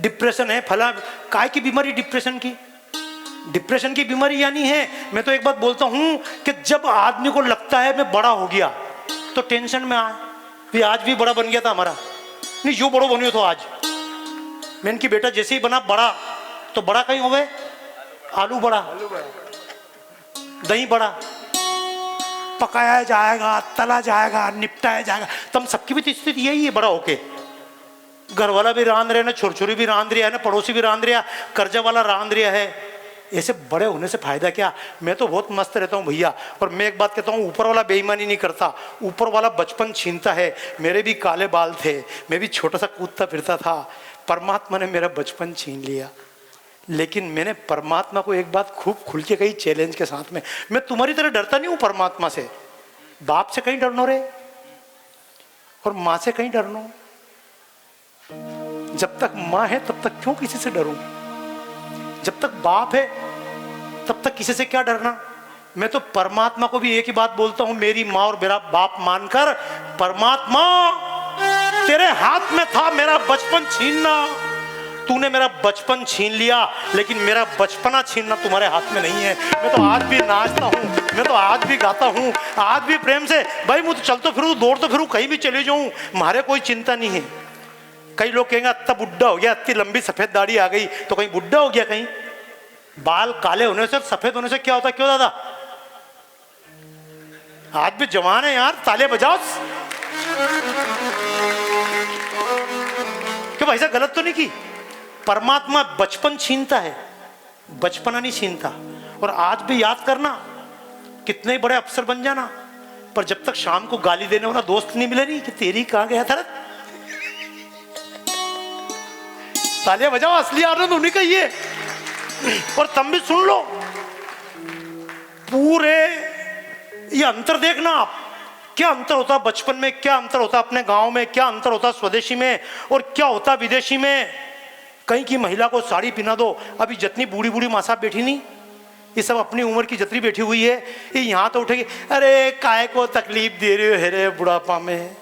Depression है, फला काय की बीमारी डिप्रेशन की? डिप्रेशन की बीमारी यानी है, मैं तो एक बात बोलता हूं कि जब आदमी को लगता है मैं बड़ा हो गया तो टेंशन में आए भी आज भी बड़ा बन गया था हमारा, नहीं जो बड़ो बनियो तो आज मैं इनकी बेटा जैसे ही बना बड़ा तो बड़ा कहीं हो गए, आलू बड़ा, दही बड़ा, पकाया जाएगा, तला जाएगा, निपटाया जाएगा। तब सबकी भी स्थिति यही है, बड़ा होके घर वाला भी रांध रहे ना, छोरछोरी भी रांध रहा है ना, पड़ोसी भी रांध रहा, कर्जा वाला रांध रहा है। ऐसे बड़े होने से फायदा क्या? मैं तो बहुत मस्त रहता हूँ भैया। और मैं एक बात कहता हूँ, ऊपर वाला बेईमानी नहीं करता, ऊपर वाला बचपन छीनता है। मेरे भी काले बाल थे, मैं भी छोटा सा कूदता फिरता था, परमात्मा ने मेरा बचपन छीन लिया। लेकिन मैंने परमात्मा को एक बात खूब खुल के कही चैलेंज के साथ में, मैं तुम्हारी तरह डरता नहीं हूँ परमात्मा से। बाप से कहीं डरनो रे और माँ से कहीं डरनो। जब तक माँ है तब तक क्यों किसी से डरूं? जब तक बाप है तब तक किसी से क्या डरना? मैं तो परमात्मा को भी एक ही बात बोलता हूं, मेरी माँ और मेरा बाप मानकर, परमात्मा तेरे हाथ में था मेरा बचपन छीनना, तूने मेरा बचपन छीन लिया, लेकिन मेरा बचपना छीनना तुम्हारे हाथ में नहीं है। मैं तो आज भी नाचता हूँ, मैं तो आज भी गाता हूँ, आज भी प्रेम से भाई मुझे चलतो फिरूं, दौड़तो फिरूं, कहीं भी चले जाऊं, मारे कोई चिंता नहीं है। कई लोग कहेंगे अत्ता बुढ़ा हो गया, इतनी लंबी सफेद दाढ़ी आ गई तो कहीं बुढ़ा हो गया? कहीं बाल काले होने से सफेद होने से क्या होता? क्यों दादा? आज भी जवान है यार, ताले बजाओ। क्यों भाई साहब गलत तो नहीं की? परमात्मा बचपन छीनता है, बचपना नहीं छीनता। और आज भी याद करना, कितने बड़े अफसर बन जाना, पर जब तक शाम को गाली देने वाला दोस्त नहीं मिले नहीं कि तेरी कहां गया था, तालियां बजाओ, असली आनंद उन्हीं का ही है। और तुम भी सुन लो, पूरे ये अंतर देखना आप, क्या अंतर होता बचपन में, क्या अंतर होता अपने गांव में, क्या अंतर होता स्वदेशी में, और क्या होता विदेशी में। कहीं की महिला को साड़ी पहना दो, अभी जितनी बूढ़ी बूढ़ी माँ साहब बैठी नहीं, ये सब अपनी उम्र की जितनी बैठी हुई है, ये यहाँ तो उठेगी, अरे काय को तकलीफ दे रहे हो हेरे बुढ़ापा में,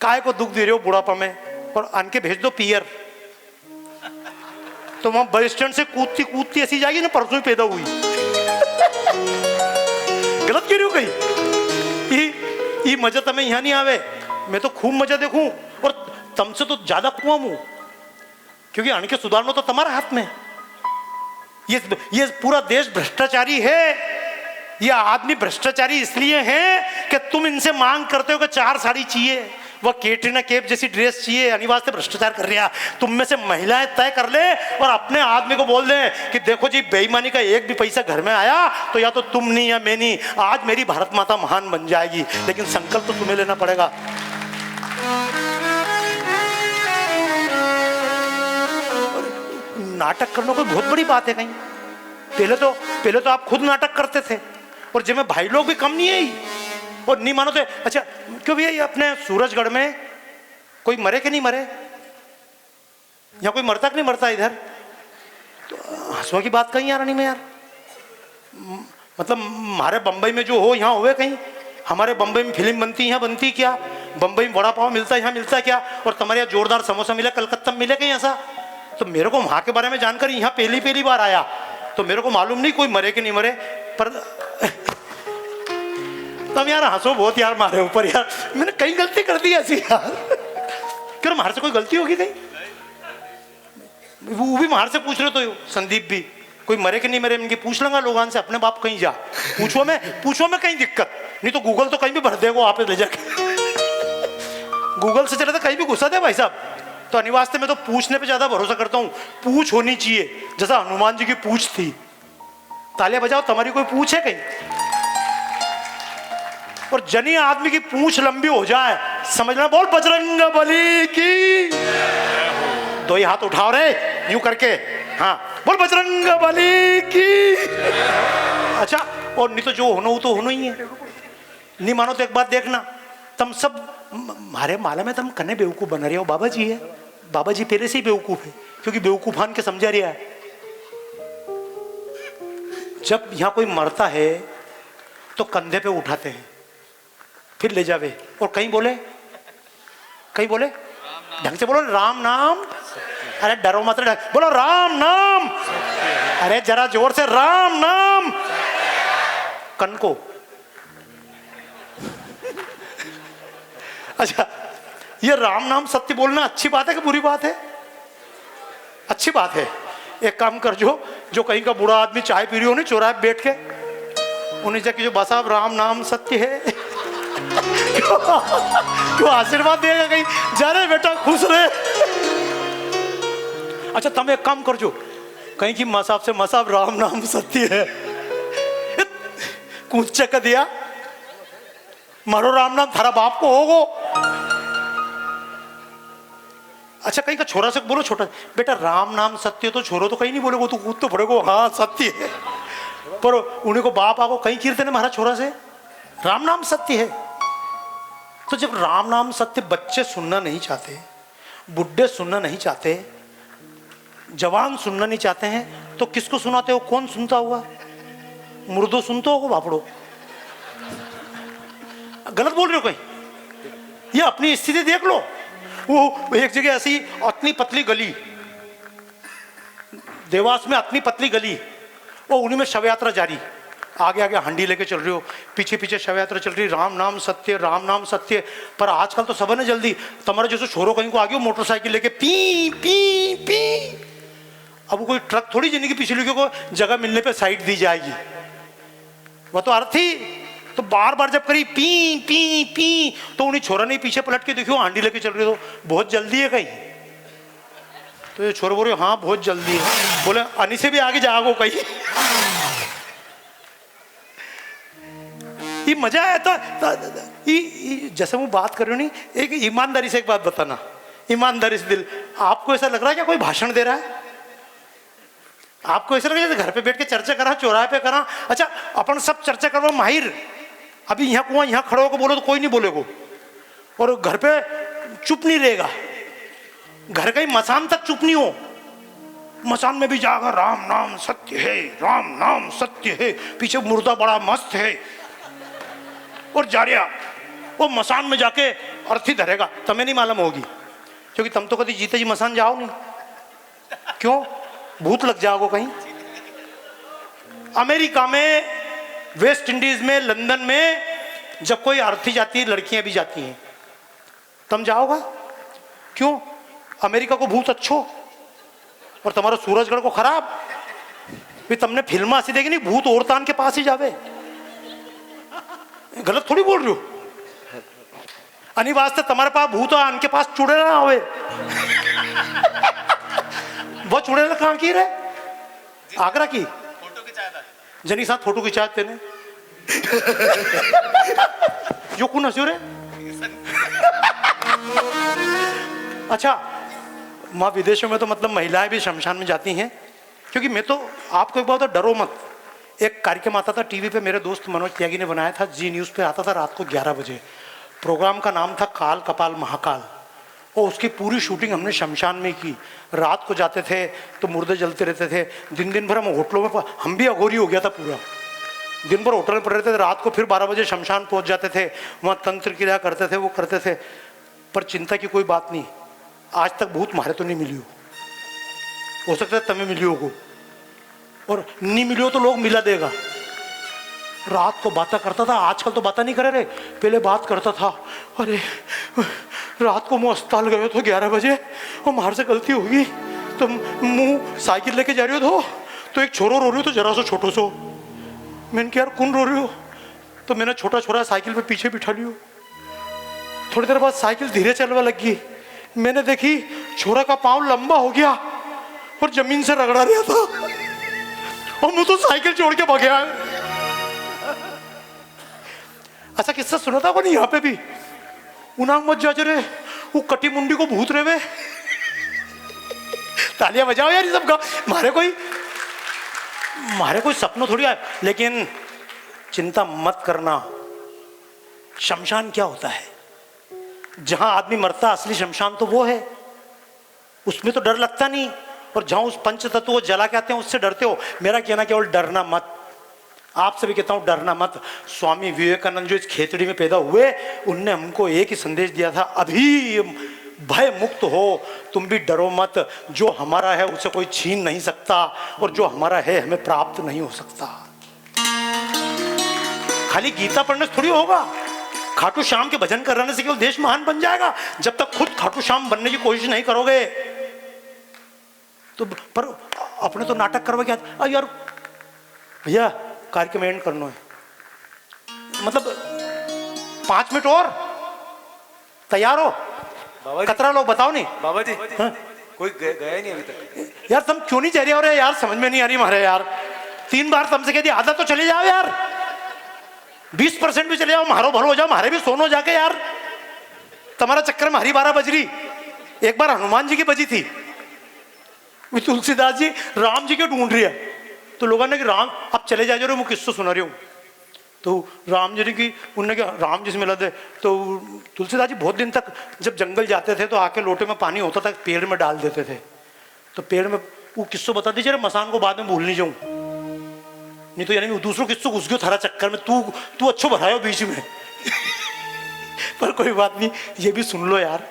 काय को दुख दे रहे हो बुढ़ापा में, और आन के भेज दो पियर, तो वहां बस स्टैंड से कूदती कूदती ऐसी जाएगी ना परसों ही पैदा हुई। गलत कह रही हो कहीं? ये मजा तुम्हें यहाँ नहीं आवे, मैं तो खूब मजा देखूं, और तुमसे तो ज्यादा कुआं हूं, क्योंकि अण के सुधारना तो तुम्हारे हाथ में। ये पूरा देश भ्रष्टाचारी है, ये आदमी भ्रष्टाचारी इसलिए है कि तुम इनसे मांग करते हो कि 4 साड़ी चाहिए, वह कैटरीना कैफ जैसी ड्रेस चाहिए, अनिवार्य भ्रष्टाचार कर रहा। तुम में से महिलाएं तय कर ले और अपने आदमी को बोल दे कि देखो जी बेईमानी का एक भी पैसा घर में आया तो या तो तुम नहीं या मैं नहीं, आज मेरी भारत माता महान बन जाएगी, लेकिन संकल्प तो तुम्हें लेना पड़ेगा। नाटक करना कोई बहुत बड़ी बात है कहीं? पहले तो आप खुद नाटक करते थे, और जिसमें भाई लोग भी कम नहीं है, और नहीं मानो तो अच्छा क्यों भैया अपने सूरजगढ़ में कोई मरे कि नहीं मरे? यहाँ कोई मरता कि नहीं मरता? इधर तो हंसुआ की बात कहीं यार नहीं में यार, मतलब हमारे बंबई में जो हो यहाँ होवे कहीं? हमारे बंबई में फिल्म बनती यहाँ बनती क्या? बंबई में वड़ा पाव मिलता है यहाँ मिलता क्या? और तुम्हारे यहाँ जोरदार समोसा मिले, कलकत्ता में मिले कहीं ऐसा? तो मेरे को वहाँ के बारे में जानकारी यहाँ पहली बार आया, तो मेरे को मालूम नहीं कोई मरे कि नहीं मरे। पर तुम यार हंसो बहुत यार मारे ऊपर यार, मैंने कहीं गलती कर दी ऐसी यार? क्यों हमारे से कोई गलती होगी कहीं? वो भी बाहर से पूछ रहे तो संदीप भी कोई मरे कि नहीं मरे, इनके पूछ लूंगा लोगों से, अपने बाप कहीं जा पूछो में कहीं दिक्कत नहीं तो गूगल तो कहीं भी भर देगा आप ले जाके। गूगल से चले तो कहीं भी घुसा दे भाई साहब। तो अनिवार्य में तो पूछने पे ज्यादा भरोसा करता हूँ, पूछ होनी चाहिए, जैसा हनुमान जी की पूछ थी। तालियां बजाओ, तुम्हारी कोई पूछ है कहीं? और जनी आदमी की पूछ लंबी हो जाए समझना, बोल बजरंग बली की। 2 ही हाथ उठाओ रे यूं करके, हाँ बोल बजरंग बली की। अच्छा, और नहीं तो जो होना वो तो होना ही है। नहीं मानो तो एक बात देखना, तुम सब हमारे माला में तुम कन्ने बेवकूफ बना रहे हो। बाबा जी है, बाबा जी पहले से ही बेवकूफ है, क्योंकि बेवकूफान के समझा रहा है। जब यहाँ कोई मरता है तो कंधे पे उठाते हैं, फिर ले जावे, और कहीं बोले ढंग से बोलो, राम नाम। अरे डरो मत, बोलो राम नाम। अरे जरा जोर से, राम नाम। कन को। अच्छा, ये राम नाम सत्य बोलना अच्छी बात है कि बुरी बात है? अच्छी बात है। एक काम कर, जो कहीं का बूढ़ा आदमी चाय पी रही हो नहीं चौराहे पे बैठ के, उन्हें जाके जो बस आप राम नाम सत्य है क्यों आशीर्वाद देगा कहीं, जा रहे बेटा खुश रहे। अच्छा तुम एक काम कर, कहीं की मसाब से मसाब राम नाम सत्य है, कूच चक दिया मारो राम नाम थारा बाप को होगो। अच्छा कहीं का छोरा से बोलो, छोटा बेटा राम नाम सत्य, तो छोरो तो कहीं नहीं बोलेगो, तू कूद तो पड़ेगो हाँ सत्य है, पर उन्हें को बाप आगो कहीं कीर्तन है महाराज छोरा से राम नाम सत्य है। तो जब राम नाम सत्य बच्चे सुनना नहीं चाहते, बुढ़े सुनना नहीं चाहते, जवान सुनना नहीं चाहते हैं, तो किसको सुनाते हो? कौन सुनता हुआ? मुर्दो सुनते हो बापड़ो? गलत बोल रहे हो कहीं? ये अपनी स्थिति देख लो। वो एक जगह ऐसी अतनी पतली गली, देवास में अतनी पतली गली, वो उन्हीं में शव यात्रा जारी, आगे आगे हंडी लेके चल रही हो, पीछे पीछे शव यात्रा चल रही, राम नाम सत्य राम नाम सत्य। पर आजकल तो सब ने जल्दी, तुम्हारे जैसे छोरो कहीं को आगे हो मोटरसाइकिल लेके पी पी पी। अब कोई ट्रक थोड़ी जिंदगी पिछली को जगह मिलने पे साइड दी जाएगी, वह तो अर्थ ही। तो बार बार जब करी पी पी पी, तो उन्हें छोरा नहीं पीछे पलट के देखियो हांडी लेके चल रही हो, बहुत जल्दी है कहीं? तो ये छोरा बोल रहे हाँ बहुत जल्दी है, बोले अनि से भी आगे जाओ कहीं। ये मजा आया था। जैसे मैं बात कर रही हूँ नहीं, एक ईमानदारी से एक बात बताना, ईमानदारी से दिल, आपको ऐसा लग रहा है क्या कोई भाषण दे रहा है? आपको ऐसा लग रहा है घर पे बैठ के चर्चा करा, चौराहे पे करा? अच्छा अपन सब चर्चा करवा माहिर, अभी यहाँ कुआं यहाँ खड़े होकर बोलो तो कोई नहीं बोलेगो, और घर पे चुप नहीं रहेगा, घर का ही मसान तक चुप नहीं हो, मसान में भी जाकर राम नाम सत्य है राम नाम सत्य है, पीछे मुर्दा बड़ा मस्त है, और जा रहा वो मसान में जाके अर्थी धरेगा, तुम्हें नहीं मालूम होगी, क्योंकि तुम तो कभी जीते जी मसान जाओ नहीं। क्यों? भूत लग जाओगे कहीं। अमेरिका में, वेस्ट इंडीज में, लंदन में जब कोई अर्थी जाती है, लड़कियां भी जाती हैं, तुम जाओगा? क्यों? अमेरिका को भूत अच्छो और तुम्हारा सूरजगढ़ को खराब। भी तुमने फिल्म ऐसी देखी नहीं, भूत औरतान के पास ही जावे। गलत थोड़ी बोल रही हो। अनि वास्ते तुम्हारे पास भूत आन के पास चुड़ैल ना होवे। वो चुड़ैल कहाँ की रे? आगरा की। फोटो खिंचाया था जनी साथ, फोटो खिंचाए तेने जो कौन हंसो रे? अच्छा माँ विदेशों में तो मतलब महिलाएं भी शमशान में जाती हैं, क्योंकि मैं तो आपको एक बात, डरो मत। एक कार्यक्रम आता था टीवी पे, मेरे दोस्त मनोज त्यागी ने बनाया था, जी न्यूज़ पे आता था रात को 11 बजे। प्रोग्राम का नाम था काल कपाल महाकाल, और उसकी पूरी शूटिंग हमने शमशान में की। रात को जाते थे तो मुर्दे जलते रहते थे, दिन भर हम होटलों में, हम भी अघोरी हो गया था पूरा, दिन भर होटल में पड़े रहते थे, रात को फिर 12 बजे शमशान पहुंच जाते थे, वहाँ तंत्र क्रिया करते थे, वो करते थे। पर चिंता की कोई बात नहीं, आज तक भूत मारे तो नहीं मिली हो सकता है तुम्हें मिली हो, और नहीं मिली हो तो लोग मिला देगा। रात को बातें करता था, आजकल तो बातें नहीं करे रे, पहले बात करता था। अरे रात को मैं अस्पताल गए तो 11 बजे, और मार से गलती होगी, तो मुँह साइकिल लेके जा रही हो, तो एक छोरो रो रही हो, तो जरा सो छोटो सो। मैंने कहा यार कौन रो रही हो? तो मैंने छोटा छोरा साइकिल पे पीछे बिठा लियो। थोड़ी देर बाद साइकिल धीरे चलने लगी, मैंने देखी छोरा का पाँव लंबा हो गया और जमीन से रगड़ा रहा था, और मुझे तो साइकिल छोड़ के भाग गया। ऐसा किस्सा सुना था नहीं यहाँ पे भी? उनांग मत जा रे, वो कटी मुंडी को भूत रहे वे। तालियां बजाओ यार, ये सब का मारे कोई सपनों थोड़ी आए। लेकिन चिंता मत करना, शमशान क्या होता है? जहां आदमी मरता, असली शमशान तो वो है, उसमें तो डर लगता नहीं। और जहां उस पंच तत्व को जला के आते हैं उससे डरते हो। मेरा कहना केवल डरना मत, आपसे भी कहता हूं डरना मत। स्वामी विवेकानंद जो इस खेतड़ी में पैदा हुए, उनने हमको एक ही संदेश दिया था, अभी भय मुक्त हो, तुम भी डरो मत। जो हमारा है उसे कोई छीन नहीं सकता, और जो हमारा है हमें प्राप्त नहीं हो सकता। खाली गीता पढ़ने से थोड़ी होगा, खाटू श्याम के भजन करने से केवल देश महान बन जाएगा। जब तक खुद खाटू श्याम बनने की कोशिश नहीं करोगे तो। पर अपने तो नाटक करवा क्या यार, भैया कार्यक्रम एंड करना है, मतलब 5 मिनट और, तैयार हो? कतरा लोग बताओ नहीं बाबा जी। हाँ? कोई गया नहीं अभी तक। यार तुम क्यों नहीं चेहरे हो रहे यार, समझ में नहीं आ रही हमारे यार। 3 बार तुमसे कह दिया आधा तो चले जाओ यार, 20% भी चले जाओ, मारो भरो हो जाओ, हमारे भी सोनो जाके यार। तुम्हारा चक्कर में हरी 12 बज रही, एक बार हनुमान जी की बजी थी, तुलसीदास जी राम जी के ढूंढ रही है, तो लोगों ने कि राम अब चले जाए, मैं किस्सा सुना रही हूँ। तो राम जी ने की, उनने क्या राम जी से मिला दे। तो तुलसीदास जी बहुत दिन तक जब जंगल जाते थे तो आके लोटे में पानी होता था, पेड़ में डाल देते थे। तो पेड़ में वो किस्सों बता दीजिए, मसान को बाद में भूल नहीं जाऊं, नहीं तो यानी दूसरों किस्सों घुस गयो थारा चक्कर में, तू अच्छो भरायो बीच में। पर कोई बात नहीं, ये भी सुन लो यार।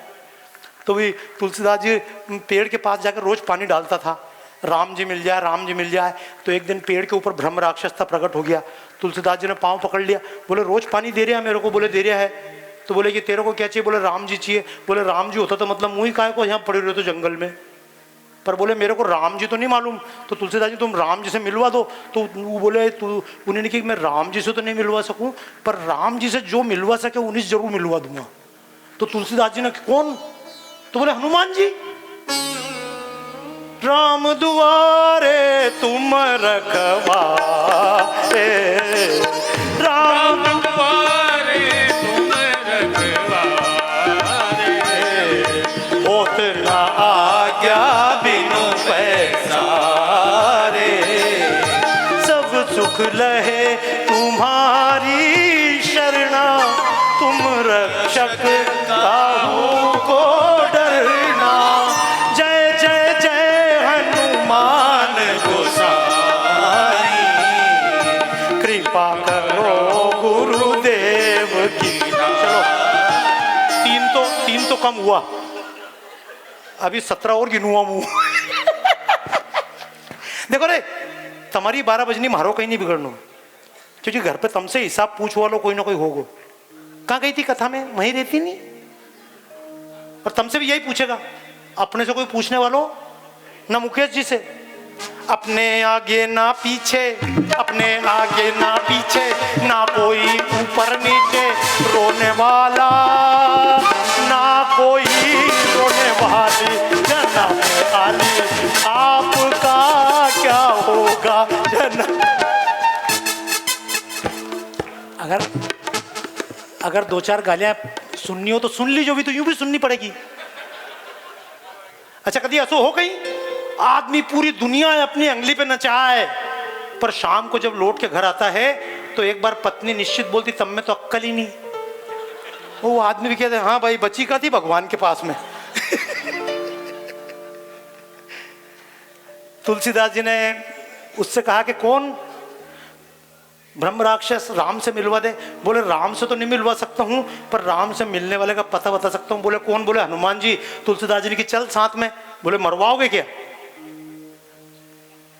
तो भी तुलसीदास जी पेड़ के पास जाकर रोज पानी डालता था, राम जी मिल जाए, राम जी मिल जाए। तो एक दिन पेड़ के ऊपर ब्रह्म राक्षस था, प्रकट हो गया। तुलसीदास जी ने पांव पकड़ लिया, बोले रोज पानी दे रहा है मेरे को? बोले दे रहा है। तो बोले कि तेरे को क्या चाहिए? बोले राम जी चाहिए। बोले राम जी होता तो मतलब मुँह ही काय को यहाँ पड़े रहे तो जंगल में, पर बोले मेरे को राम जी तो नहीं मालूम। तो तुलसीदास जी तुम राम जी से मिलवा दो। तो वो बोले तू, उन्होंने कि मैं राम जी से तो नहीं मिलवा सकूं, पर राम जी से जो मिलवा सके उन्हीं से जरूर मिलवा दूंगा। तो तुलसीदास जी ने कौन? तो बोले हनुमान जी। राम दुआरे तुम रखवारे, राम दुआरे तुम रखवारे, होत ना आज्ञा बिनु पैसारे, सब सुख लहे तुम्हारी शरणा, तुम रक्षक काहू को डरना। जय जय जय हनुमान गोसाई, कृपा करो गुरुदेव की। चलो 3 तो कम हुआ, अभी 17 और गिनूंगा मुंह। देखो रे, तुम्हारी 12 बजनी मारो कहीं नहीं बिगड़नो, क्योंकि घर पे तुमसे हिसाब पूछ वालो कोई ना कोई होगो। कहाँ गई थी कथा में? वहीं रहती नहीं, और तुमसे भी यही पूछेगा। अपने से कोई पूछने वालो ना मुकेश जी से, अपने आगे ना पीछे, अपने आगे ना पीछे, ना कोई ऊपर नीचे रोने वाला, ना कोई रोने वाली, जन्म खाली आपका क्या होगा जन्म। अगर 2-4 गालियां सुननी हो तो सुन ली, जो भी तो यूं भी सुननी पड़ेगी। अच्छा कभी ऐसा हो कहीं आदमी पूरी दुनिया अपनी अंगली पे नचाए, पर शाम को जब लौट के घर आता है तो एक बार पत्नी निश्चित बोलती तब में तो अक्कल ही नहीं। वो आदमी भी कहते हैं हाँ भाई बची का थी भगवान के पास में। तुलसीदास जी ने उससे कहा कि कौन? ब्रह्म राक्षस, राम से मिलवा दे। बोले राम से तो नहीं मिलवा सकता हूं, पर राम से मिलने वाले का पता बता सकता हूं। बोले कौन? बोले हनुमान जी। तुलसीदास जी ने कि चल साथ में। बोले मरवाओगे क्या?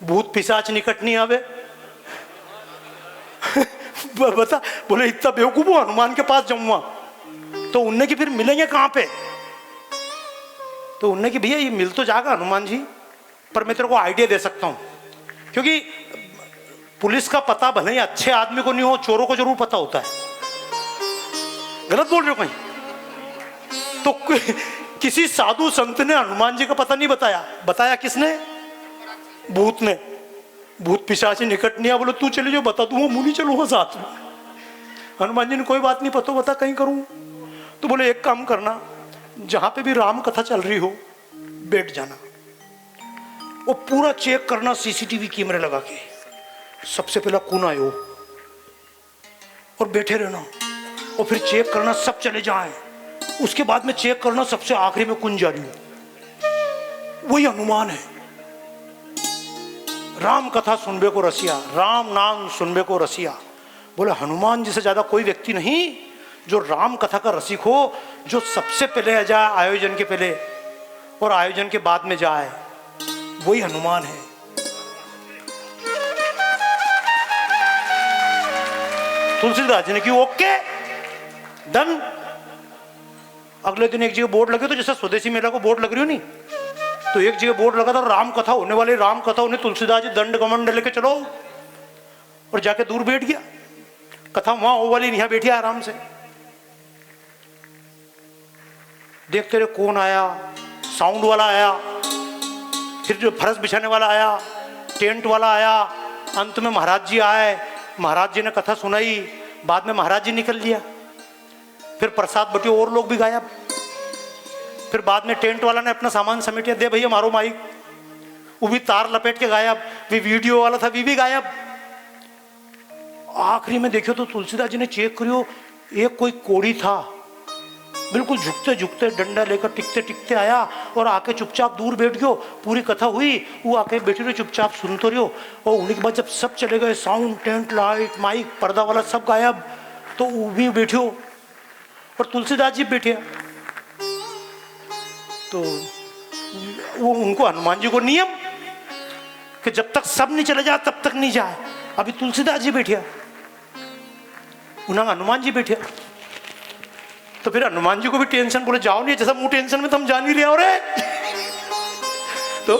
भूत पिशाच निकट नहीं आवे। बता। बोले इतना बेवकूफ हो, हनुमान के पास जाऊंगा। तो उनने की फिर मिलेंगे कहां पे? तो उनने की भैया ये मिल तो जाएगा हनुमान जी, पर मैं तेरे को आइडिया दे सकता हूं, क्योंकि पुलिस का पता भले ही अच्छे आदमी को नहीं हो, चोरों को जरूर पता होता है। गलत बोल रहे हो कहीं? तो किसी साधु संत ने हनुमान जी का पता नहीं बताया। बताया किसने? भूत ने। भूत पिशाच निकट नहीं आ। बोले तू चले जो बता दूंगा, मुंह नहीं चलूंगा साथ में। हनुमान जी ने कोई बात नहीं, पता बता कहीं करूं। तो बोले एक काम करना, जहां पे भी राम कथा चल रही हो बैठ जाना, वो पूरा चेक करना सीसीटीवी कैमरे लगा के। सबसे पहला कौन आयो और बैठे रहना, और फिर चेक करना सब चले जाएं। उसके बाद में चेक करना सबसे आखिरी में कौन जा रही हो, वही हनुमान है। राम कथा सुनबे को रसिया, राम नाम सुनबे को रसिया। बोले हनुमान जी से ज्यादा कोई व्यक्ति नहीं जो राम कथा का रसिक हो, जो सबसे पहले जाए आयोजन के पहले और आयोजन के बाद में जाए, वही हनुमान है। तुलसीदास जी ने की ओके डन। अगले दिन एक जगह बोर्ड लगे, तो जैसे स्वदेशी मेला को बोर्ड लग रही हो नहीं, तो एक जगह बोर्ड लगा था राम कथा होने वाली, राम कथा होने, तुलसीदास जी दंड कमंड लेके चलो, और जाके दूर बैठ गया। कथा वहां हो वाली, यहां बैठिया आराम से। देखते रहे कौन आया, साउंड वाला आया, फिर जो फर्श बिछाने वाला आया, टेंट वाला आया, अंत में महाराज जी आए, महाराज जी ने कथा सुनाई, बाद में महाराज जी निकल लिया, फिर प्रसाद बटी और लोग भी गायब, फिर बाद में टेंट वाला ने अपना सामान समेटिया, दे भैया मारो माइक, वो भी तार लपेट के गायब, भी वीडियो वाला था वी भी गायब। आखिरी में देखियो तो तुलसीदास जी ने चेक करियो, एक कोई कोड़ी था, बिल्कुल झुकते झुकते डंडा लेकर टिकते टिकते आया और आके चुपचाप दूर बैठ गयो। पूरी कथा हुई, वो आके बैठी रही चुपचाप सुनते रहो, और उन्हीं के बाद जब सब चले गए, साउंड टेंट लाइट माइक पर्दा वाला सब गायब, तो वो भी बैठो और तुलसीदास जी बैठे। तो वो उनको हनुमान जी को नियम कि जब तक सब नहीं चले जाए तब तक नहीं जाए। अभी तुलसीदास जी बैठे, उन्हें हनुमान जी बैठे, तो फिर हनुमान जी को भी टेंशन, बोले जाओ नहीं, जैसा मुंह टेंशन में तुम जान ही रहे हो रे। तो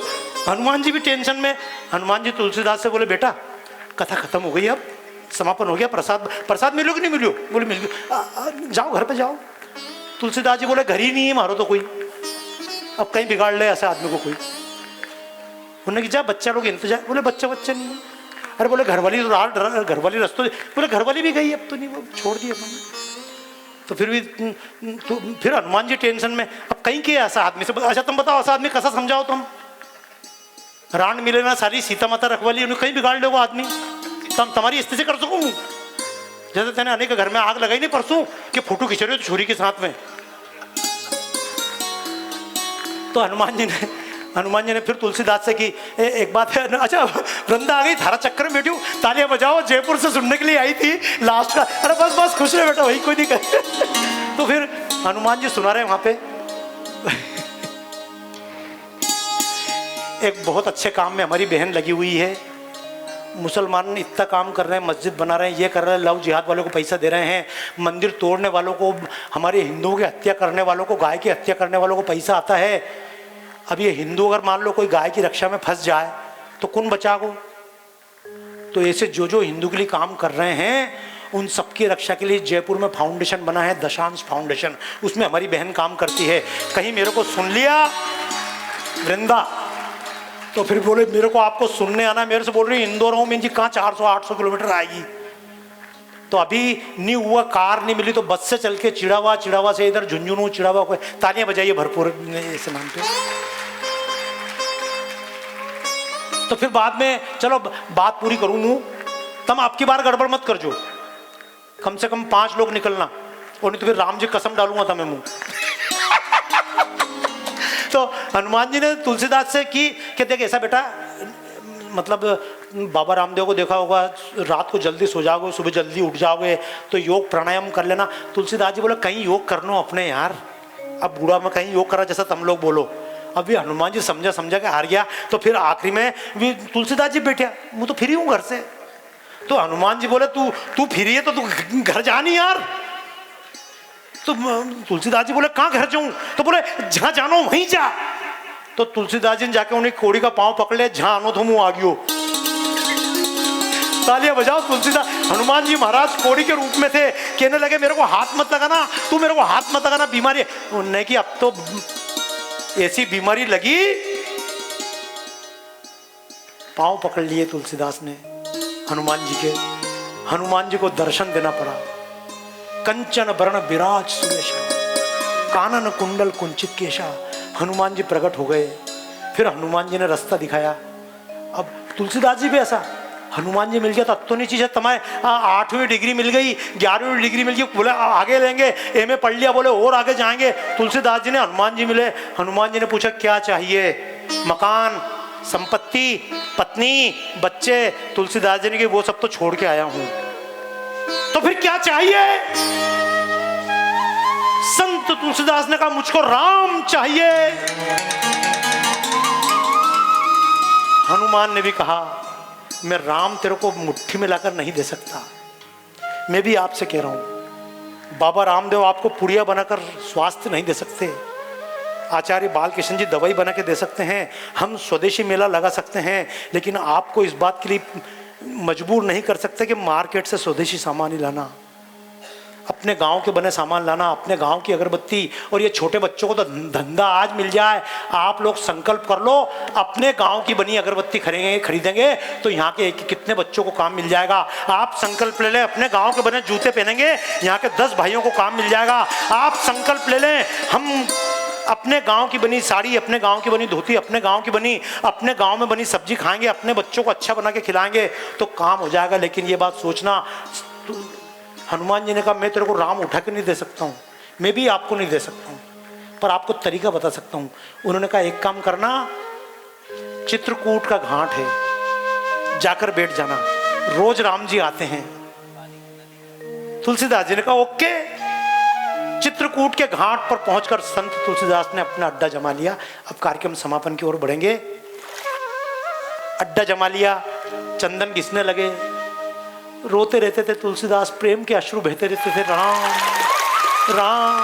हनुमान जी भी टेंशन में। हनुमान जी तुलसीदास से बोले बेटा कथा खत्म हो गई, अब समापन हो गया, प्रसाद मिलो कि नहीं मिलो? बोले मिल गया, जाओ घर पे जाओ। तुलसीदास जी बोले घर ही नहीं है मारो तो कोई, अब कहीं बिगाड़ ले ऐसे आदमी को कोई। उन्होंने कि जा बच्चा लोग इंतजार, बोले बच्चा नहीं है। अरे बोले घरवाली तो घरवाली रस्तों, बोले घरवाली भी गई अब तो नहीं, वो छोड़ दिया मैंने। तो फिर भी फिर हनुमान जी टेंशन में, अब कहीं के ऐसा आदमी से, अच्छा तुम बताओ ऐसा आदमी कैसा समझाओ तुम? रान मिले ना सारी सीता माता रखवाली, उन्हें कहीं बिगाड़ ले वो आदमी, तुम तुम्हारी स्थिति कर सकूं? जैसे तेने अनेक घर में आग लगाई नहीं परसों कि फोटो खींच रहे हो छुरी के साथ में। तो हनुमान जी ने फिर तुलसीदास से की एक बात है, अच्छा वृंदा आ गई, थारा चक्कर में बैठी हूँ, तालियां बजाओ, जयपुर से सुनने के लिए आई थी लास्ट का। अरे बस खुश रहे बेटा, वही कोई नहीं करे। तो फिर हनुमान जी सुना रहे वहां पे। एक बहुत अच्छे काम में हमारी बहन लगी हुई है, मुसलमान इतना काम कर रहे हैं, मस्जिद बना रहे हैं, ये कर रहे हैं, लव जिहाद वालों को पैसा दे रहे हैं, मंदिर तोड़ने वालों को, हमारे हिंदुओं की हत्या करने वालों को, गाय की हत्या करने वालों को पैसा आता है। अब ये हिंदू अगर मान लो कोई गाय की रक्षा में फंस जाए तो कौन बचाओ? तो ऐसे जो हिंदू के लिए काम कर रहे हैं उन सबकी रक्षा के लिए जयपुर में फाउंडेशन बना है, दशांश फाउंडेशन, उसमें हमारी बहन काम करती है। कहीं मेरे को सुन लिया वृंदा तो फिर बोले मेरे को आपको सुनने आना, मेरे से बोल रही इंदौर हूँ मैं जी, कहाँ 400-800 किलोमीटर आएगी। तो अभी नहीं हुआ, कार नहीं मिली तो बस से चल के चिड़ावा से इधर झुंझुनू चिड़ावा को। तालियां बजाइए भरपूर ऐसे नाम पे। तो फिर बाद में चलो बात पूरी करूं मुंह, तुम आपकी बार गड़बड़ मत कर जो, कम से कम 5 लोग निकलना, और नहीं तो फिर राम जी कसम डालूंगा था मैं मुंह। तो हनुमान जी ने तुलसीदास से की कि देख ऐसा बेटा, मतलब बाबा रामदेव को देखा होगा, रात को जल्दी सो जाओगे, सुबह जल्दी उठ जाओगे, तो योग प्राणायाम कर लेना। तुलसीदास जी बोले कहीं योग कर लो अपने यार, अब बूढ़ा में कहीं योग करा जैसा तुम लोग बोलो। अभी हनुमान जी समझा के हार गया। तो फिर आखिरी में भी तुलसीदास जी बैठा, मैं तो फ्री हूँ घर से। तो हनुमान जी बोले तू फ्री है तो तू घर जा नहीं यार। तो तुलसीदास जी बोले कहाँ घर जाऊं? तो बोले जहां जानो वहीं जा। तो तुलसीदास जी ने जाके उन्हें कोड़ी का पांव पकड़ लिया, जहां आनो तो मुंह आ गयो। तालियां बजाओ तुलसीदास। हनुमान जी महाराज कोड़ी के रूप में थे, कहने लगे मेरे को हाथ मत लगाना, तू मेरे को हाथ मत लगाना, बीमारी। उन्होंने कि अब तो ऐसी बीमारी लगी, पांव पकड़ लिए तुलसीदास ने हनुमान जी के। हनुमान जी को दर्शन देना पड़ा। कंचन वर्ण विराज सुरेशा, कानन कुंडल कुंचित केशा। हनुमान जी प्रकट हो गए। फिर हनुमान जी ने रास्ता दिखाया। अब तुलसीदास जी भी ऐसा, हनुमान जी मिल गया तो अब तो नहीं चीज है, तुम्हें 8वीं डिग्री मिल गई, 11वीं डिग्री मिल गई, बोले आगे लेंगे, एमए पढ़ लिया, बोले और आगे जाएंगे। तुलसीदास जी ने, हनुमान जी मिले, हनुमान जी ने पूछा क्या चाहिए? मकान, संपत्ति, पत्नी, बच्चे। तुलसीदास जी ने कहा वो सब तो छोड़ के आया हूं। तो फिर क्या चाहिए? संत तुलसीदास ने कहा मुझको राम चाहिए। हनुमान ने भी कहा मैं राम तेरे को मुट्ठी में लाकर नहीं दे सकता। मैं भी आपसे कह रहा हूं, बाबा रामदेव आपको पुड़िया बनाकर स्वास्थ्य नहीं दे सकते, आचार्य बालकृष्ण जी दवाई बना के दे सकते हैं, हम स्वदेशी मेला लगा सकते हैं, लेकिन आपको इस बात के लिए मजबूर नहीं कर सकते कि मार्केट से स्वदेशी सामान ही लाना, अपने गांव के बने सामान लाना, अपने गांव की अगरबत्ती। और ये छोटे बच्चों को तो धंधा आज मिल जाए। आप लोग संकल्प कर लो, अपने गांव की बनी अगरबत्ती खरीदेंगे तो यहाँ के कितने बच्चों को काम मिल जाएगा। आप संकल्प ले लें, अपने गांव के बने जूते पहनेंगे, यहाँ के 10 भाइयों को काम मिल जाएगा। आप संकल्प ले लें, हम अपने गांव की बनी साड़ी, अपने गांव की बनी धोती, अपने गांव की बनी, अपने गांव में बनी सब्जी खाएंगे, अपने बच्चों को अच्छा बना के खिलाएंगे तो काम हो जाएगा। लेकिन ये बात सोचना, हनुमान जी ने कहा मैं तेरे को राम उठा के नहीं दे सकता हूँ, मैं भी आपको नहीं दे सकता हूँ, पर आपको तरीका बता सकता हूँ। उन्होंने कहा एक काम करना, चित्रकूट का घाट है, जाकर बैठ जाना, रोज राम जी आते हैं। तुलसीदास जी ने कहा ओके। चित्रकूट के घाट पर पहुंचकर संत तुलसीदास ने अपना अड्डा जमा लिया। अब कार्यक्रम समापन की ओर बढ़ेंगे। अड्डा जमा लिया, चंदन घिसने लगे, रोते रहते थे तुलसीदास, प्रेम के अश्रु बहते रहते थे, राम राम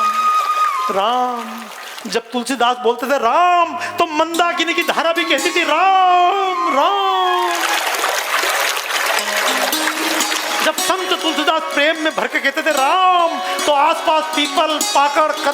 राम। जब तुलसीदास बोलते थे राम तो मंदाकिनी की धारा भी कहती थी राम राम। जब संत तुलसीदास प्रेम में भर के कहते थे राम तो आसपास पीपल, पाकड़, कदम